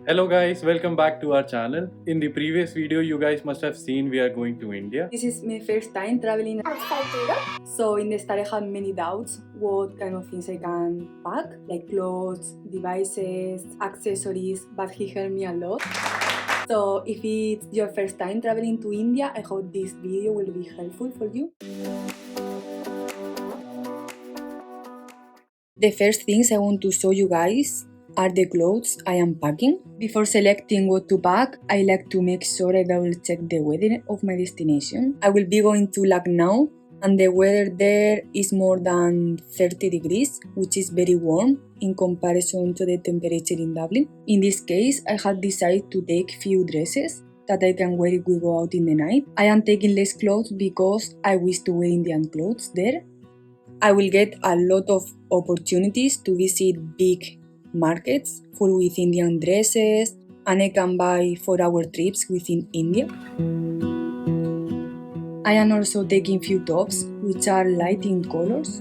Hello guys, welcome back to our channel. In the previous video you guys must have seen we are going to India. This is my first time traveling outside Europe. So in the start I had many doubts what kind of things I can pack, like clothes, devices, accessories, but he helped me a lot. So if it's your first time traveling to India, I hope this video will be helpful for you. The first things I want to show you guys are the clothes I am packing. Before selecting what to pack, I like to make sure I double check the weather of my destination. I will be going to Lucknow and the weather there is more than 30 degrees, which is very warm in comparison to the temperature in Dublin. In this case, I had decided to take few dresses that I can wear if we go out in the night. I am taking less clothes because I wish to wear Indian clothes there. I will get a lot of opportunities to visit big markets full with Indian dresses, and I can buy 4-hour trips within India. I am also taking few tops which are light in colors.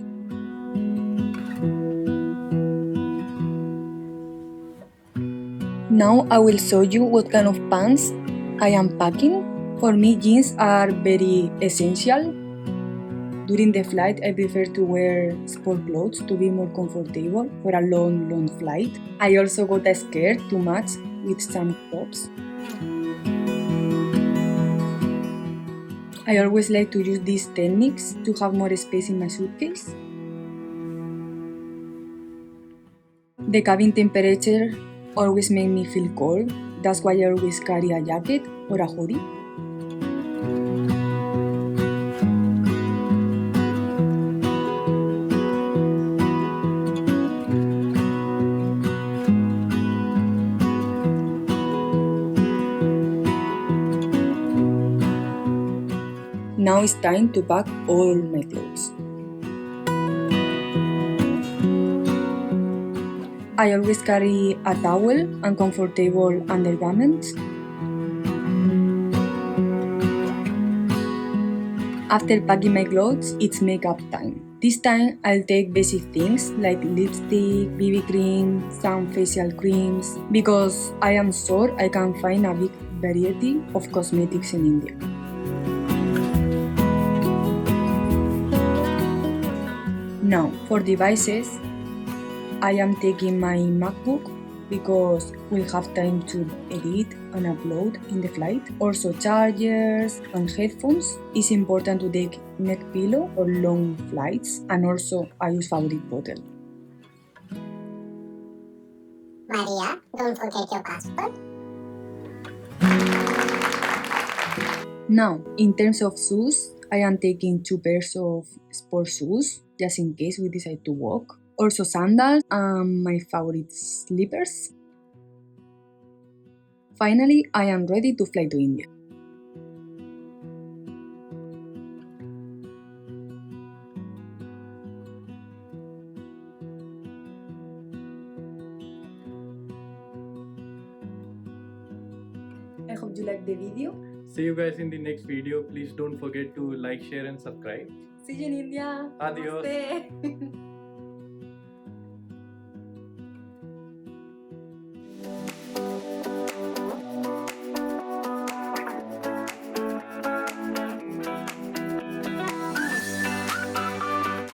Now I will show you what kind of pants I am packing. For me, jeans are very essential. During the flight, I prefer to wear sport clothes to be more comfortable for a long flight. I also got a skirt to match with some tops. I always like to use these techniques to have more space in my suitcase. The cabin temperature always makes me feel cold, that's why I always carry a jacket or a hoodie. Now it's time to pack all my clothes. I always carry a towel and comfortable undergarments. After packing my clothes, it's makeup time. This time I'll take basic things like lipstick, BB cream, some facial creams, because I am sure I can find a big variety of cosmetics in India. Now, for devices, I am taking my MacBook because we'll have time to edit and upload in the flight. Also chargers and headphones. It's important to take neck pillow for long flights, and also I use fabric bottle. Maria, don't forget your passport. Now, in terms of shoes, I am taking 2 pairs of sport shoes just in case we decide to walk. Also sandals and my favorite slippers. Finally, I am ready to fly to India. I hope you liked the video. See you guys in the next video. Please don't forget to like, share and subscribe. See you in India. Adios. Namaste.